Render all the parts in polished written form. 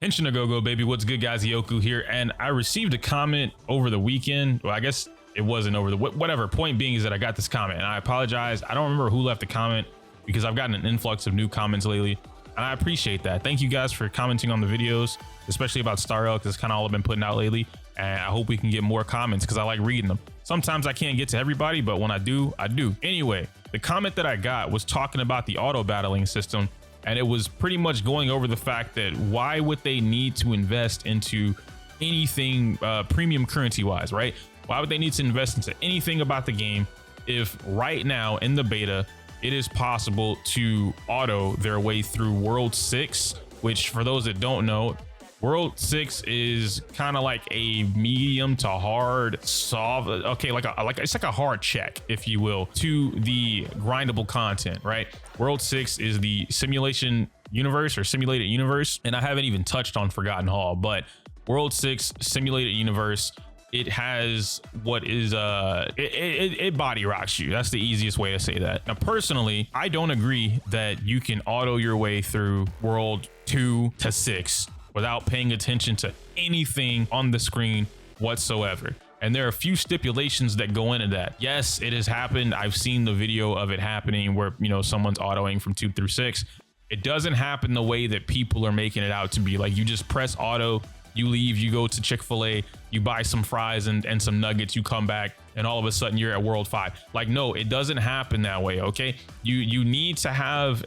Henshin a go baby, what's good guys? Yoku here, and I received a comment over the weekend. Well, I guess it wasn't over the whatever. Point being is that I got this comment, and I apologize. I don't remember who left the comment because I've gotten an influx of new comments lately, and I appreciate that. Thank you guys for commenting on the videos, especially about Star Rail, because it's kind of all I've been putting out lately. And I hope we can get more comments because I like reading them. Sometimes I can't get to everybody, but when I do, I do. Anyway, the comment that I got was talking about the auto battling system. And it was pretty much going over the fact that why would they need to invest into anything premium currency wise, right? Why would they need to invest into anything about the game if right now in the beta, it is possible to auto their way through World 6, which for those that don't know, World 6 is kind of like a medium to hard solve. Okay, it's like a hard check, if you will, to the grindable content, right? World 6 is the simulation universe or simulated universe, and I haven't even touched on Forgotten Hall, but World 6 simulated universe, it has what is it body rocks you. That's the easiest way to say that. Now personally, I don't agree that you can auto your way through World 2 to 6 without paying attention to anything on the screen whatsoever. And there are a few stipulations that go into that. Yes, it has happened. I've seen the video of it happening where, you know, someone's autoing from 2 through 6. It doesn't happen the way that people are making it out to be. Like, you just press auto, you leave, you go to Chick-fil-A, you buy some fries and some nuggets, you come back, and all of a sudden you're at World 5. Like, no, it doesn't happen that way, okay? You need to have,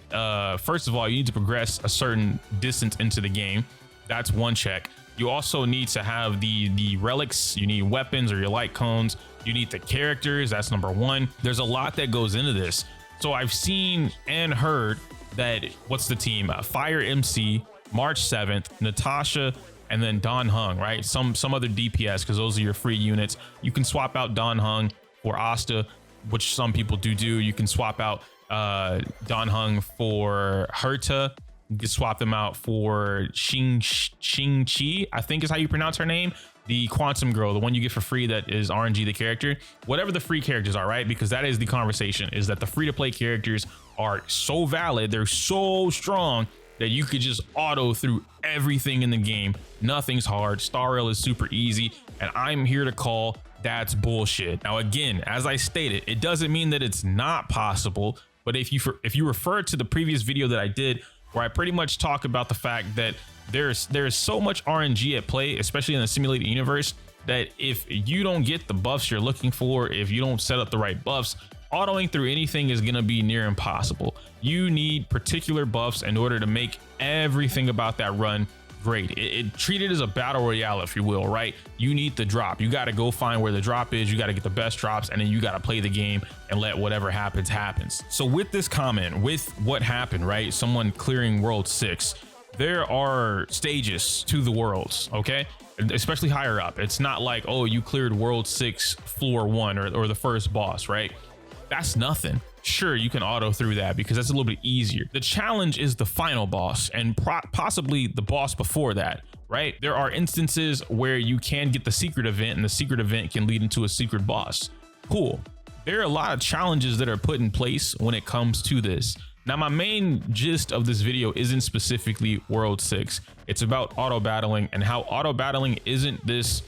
first of all, you need to progress a certain distance into the game. That's one check. You also need to have the relics. You need weapons or your light cones. You need the characters. That's number one. There's a lot that goes into this. So I've seen and heard that, what's the team? Fire MC, March 7th, Natasha, and then Don Hung, right? Some other DPS, because those are your free units. You can swap out Don Hung for Asta, which some people do. You can swap out Don Hung for Herta. You can swap them out for Xing-Chi, I think is how you pronounce her name. The Quantum Girl, the one you get for free that is RNG the character. Whatever the free characters are, right? Because that is the conversation, is that the free-to-play characters are so valid, they're so strong, that you could just auto through everything in the game. Nothing's hard. Star Rail is super easy, and I'm here to call that's bullshit. Now, again, as I stated, it doesn't mean that it's not possible, but if you refer to the previous video that I did, where I pretty much talk about the fact that there's so much RNG at play, especially in the simulated universe, that if you don't get the buffs you're looking for, if you don't set up the right buffs, autoing through anything is going to be near impossible. You need particular buffs in order to make everything about that run great. Treat it as a battle royale, if you will, right? You need the drop. You got to go find where the drop is. You got to get the best drops, and then you got to play the game and let whatever happens. So with this comment, with what happened, right? Someone clearing World 6, there are stages to the worlds, okay? Especially higher up. It's not like, oh, you cleared World 6 floor 1 or the first boss, right? That's nothing. Sure, you can auto through that because that's a little bit easier. The challenge is the final boss and possibly the boss before that, right? There are instances where you can get the secret event, and the secret event can lead into a secret boss. Cool. There are a lot of challenges that are put in place when it comes to this. Now, my main gist of this video isn't specifically World 6. It's about auto battling and how auto battling isn't this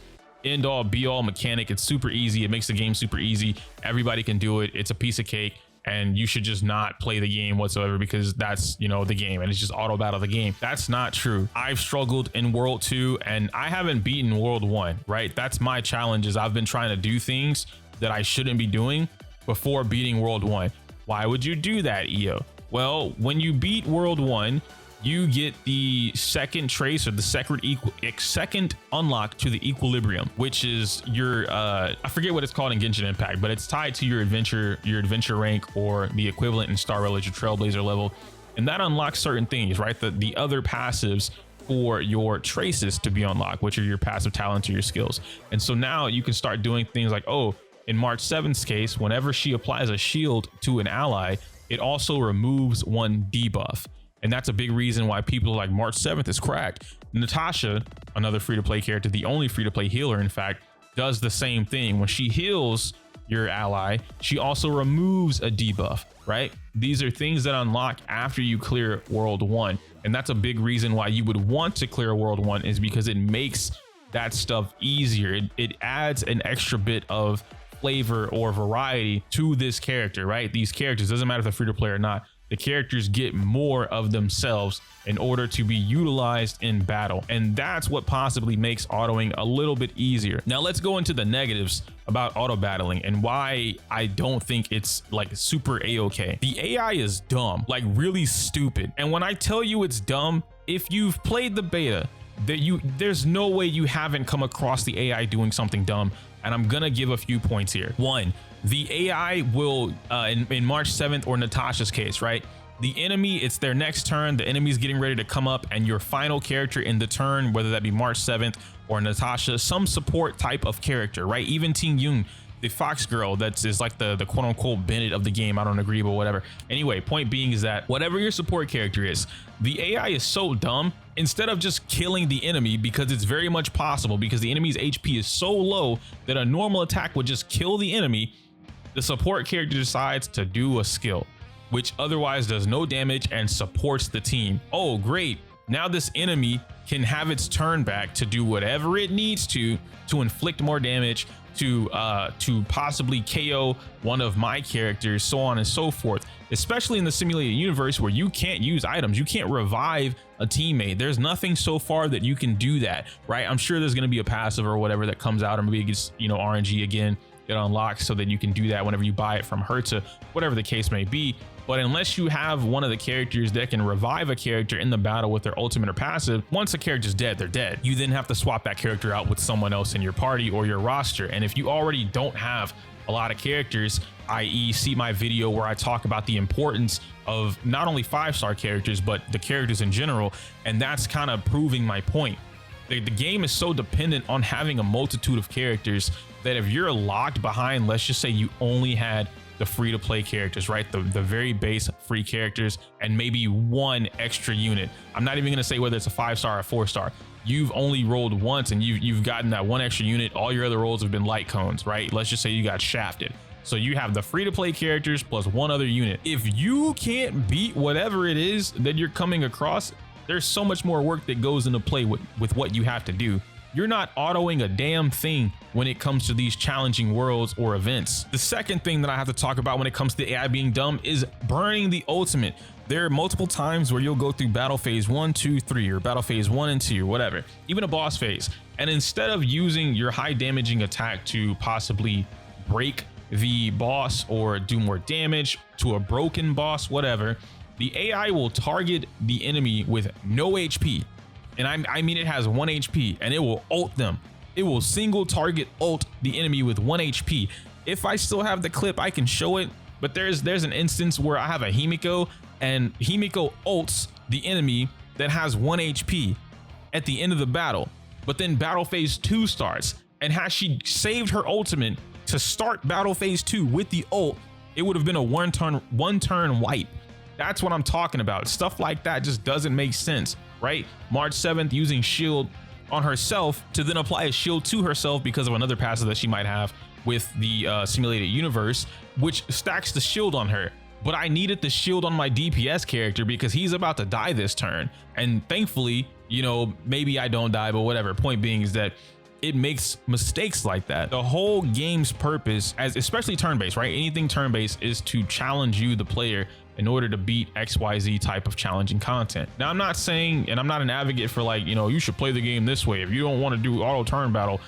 end all be all mechanic. It's super easy. It makes the game super easy. Everybody can do it. It's a piece of cake, and you should just not play the game whatsoever because that's, you know, the game, and it's just auto battle the game. That's not true. I've struggled in World 2 and I haven't beaten World 1, right? That's my challenge, is I've been trying to do things that I shouldn't be doing before beating World 1. Why would you do that, EO? Well, when you beat World 1, you get the second trace, or the second unlock to the equilibrium, which is your I forget what it's called in Genshin Impact, but it's tied to your adventure rank, or the equivalent in Star Rail is your Trailblazer level, and that unlocks certain things, right? The other passives for your traces to be unlocked, which are your passive talents or your skills. And so now you can start doing things like, oh, in March 7th's case, whenever she applies a shield to an ally, it also removes one debuff. And that's a big reason why people are like, March 7th is cracked. Natasha, another free-to-play character, the only free-to-play healer, in fact, does the same thing. When she heals your ally. She also removes a debuff, right? These are things that unlock after you clear World 1. And that's a big reason why you would want to clear World 1, is because it makes that stuff easier. It adds an extra bit of flavor or variety to this character, right? These characters, doesn't matter if they're free to play or not, the characters get more of themselves in order to be utilized in battle. And that's what possibly makes autoing a little bit easier. Now let's go into the negatives about auto battling and why I don't think it's like super a-okay. The AI is dumb, like really stupid. And when I tell you it's dumb, if you've played the beta, there's no way you haven't come across the AI doing something dumb. And I'm gonna give a few points here. One, the AI will, in March 7th or Natasha's case, right? The enemy, it's their next turn, the enemy's getting ready to come up, and your final character in the turn, whether that be March 7th or Natasha, some support type of character, right? Even Ting Yun, the Fox girl, is like the quote unquote Bennett of the game. I don't agree, but whatever. Anyway, point being is that whatever your support character is, the AI is so dumb. Instead of just killing the enemy, because it's very much possible, because the enemy's HP is so low that a normal attack would just kill the enemy, the support character decides to do a skill, which otherwise does no damage and supports the team. Oh, great. Now this enemy can have its turn back to do whatever it needs to inflict more damage, to possibly KO one of my characters, so on and so forth. Especially in the simulated universe where you can't use items, you can't revive a teammate. There's nothing so far that you can do that, right? I'm sure there's going to be a passive or whatever that comes out, or maybe it gets, you know, RNG again, get unlocked so that you can do that whenever you buy it from her, to whatever the case may be. But unless you have one of the characters that can revive a character in the battle with their ultimate or passive, once a character's dead, they're dead. You then have to swap that character out with someone else in your party or your roster. And if you already don't have a lot of characters, i.e. see my video where I talk about the importance of not only 5-star characters, but the characters in general, and that's kind of proving my point. The game is so dependent on having a multitude of characters that if you're locked behind, let's just say you only had the free to play characters, right? The very base free characters and maybe one extra unit. I'm not even gonna say whether it's a 5-star or 4-star. You've only rolled once and you've gotten that one extra unit. All your other rolls have been light cones, right? Let's just say you got shafted. So you have the free to play characters plus one other unit. If you can't beat whatever it is that you're coming across, there's so much more work that goes into play with what you have to do. You're not autoing a damn thing when it comes to these challenging worlds or events. The second thing that I have to talk about when it comes to AI being dumb is burning the ultimate. There are multiple times where you'll go through battle phase 1, 2, 3, or battle phase 1 and 2, whatever, even a boss phase. And instead of using your high damaging attack to possibly break the boss or do more damage to a broken boss, whatever, the AI will target the enemy with no HP. And I mean, it has 1 HP and it will ult them. It will single target ult the enemy with 1 HP. If I still have the clip, I can show it, but there's an instance where I have a Himiko and Himiko ults the enemy that has 1 HP at the end of the battle. But then battle phase 2 starts, and had she saved her ultimate to start battle phase 2 with the ult, it would have been a one turn wipe. That's what I'm talking about. Stuff like that just doesn't make sense, right? March 7th using shield on herself to then apply a shield to herself because of another passive that she might have with the simulated universe, which stacks the shield on her. But I needed the shield on my DPS character because he's about to die this turn. And thankfully, you know, maybe I don't die, but whatever. Point being is that it makes mistakes like that. The whole game's purpose, as especially turn-based, right? Anything turn-based, is to challenge you, the player, in order to beat XYZ type of challenging content. Now, I'm not saying, and I'm not an advocate for like, you know, you should play the game this way. If you don't want to do auto turn battle,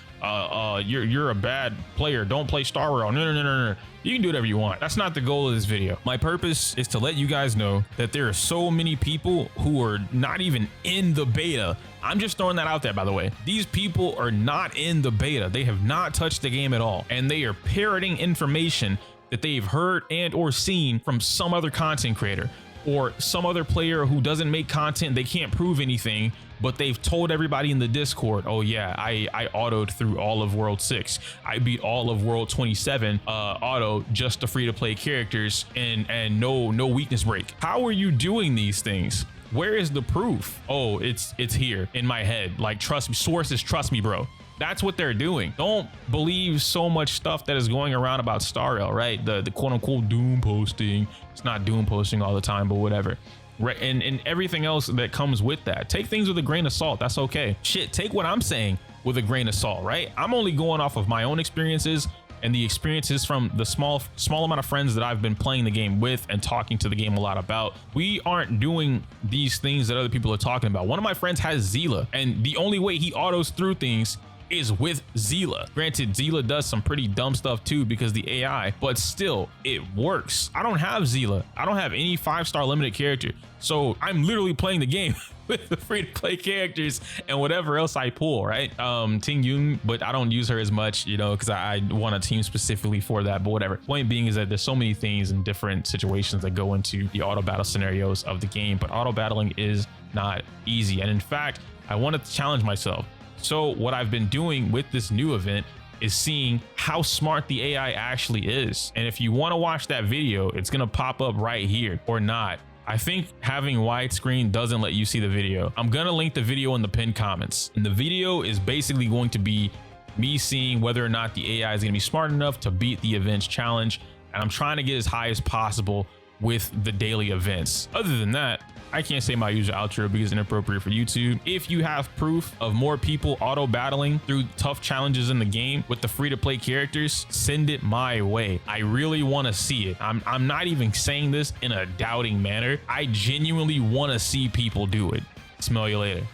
you're a bad player. Don't play Star Rail. No. You can do whatever you want. That's not the goal of this video. My purpose is to let you guys know that there are so many people who are not even in the beta. I'm just throwing that out there, by the way. These people are not in the beta. They have not touched the game at all. And they are parroting information that they've heard and or seen from some other content creator or some other player who doesn't make content. They can't prove anything, but they've told everybody in the Discord, oh yeah, I autoed through all of World 6. I beat all of World 27 auto, just the free to play characters and no weakness break. How are you doing these things? Where is the proof? Oh, it's here in my head. Like, trust me, sources, trust me, bro. That's what they're doing. Don't believe so much stuff that is going around about Star Rail, right? The quote unquote doom posting. It's not doom posting all the time, but whatever. Right, and everything else that comes with that. Take things with a grain of salt. That's okay. Shit, take what I'm saying with a grain of salt, right? I'm only going off of my own experiences and the experiences from the small amount of friends that I've been playing the game with and talking to the game a lot about. We aren't doing these things that other people are talking about. One of my friends has Zila, and the only way he autos through things is with Zila. Granted, Zila does some pretty dumb stuff too because the AI, but still, it works. I don't have Zila. I don't have any 5-star limited character. So I'm literally playing the game with the free to play characters and whatever else I pull, right? Ting Yun, but I don't use her as much, you know, because I want a team specifically for that, but whatever. Point being is that there's so many things and different situations that go into the auto battle scenarios of the game, but auto battling is not easy. And in fact, I wanted to challenge myself. So what I've been doing with this new event is seeing how smart the AI actually is. And if you want to watch that video, it's going to pop up right here or not. I think having widescreen doesn't let you see the video. I'm going to link the video in the pinned comments. And the video is basically going to be me seeing whether or not the AI is going to be smart enough to beat the events challenge. And I'm trying to get as high as possible with the daily events. Other than that, I can't say my usual outro because it's inappropriate for YouTube. If you have proof of more people auto battling through tough challenges in the game with the free to play characters, send it my way. I really want to see it. I'm not even saying this in a doubting manner. I genuinely want to see people do it. Smell you later.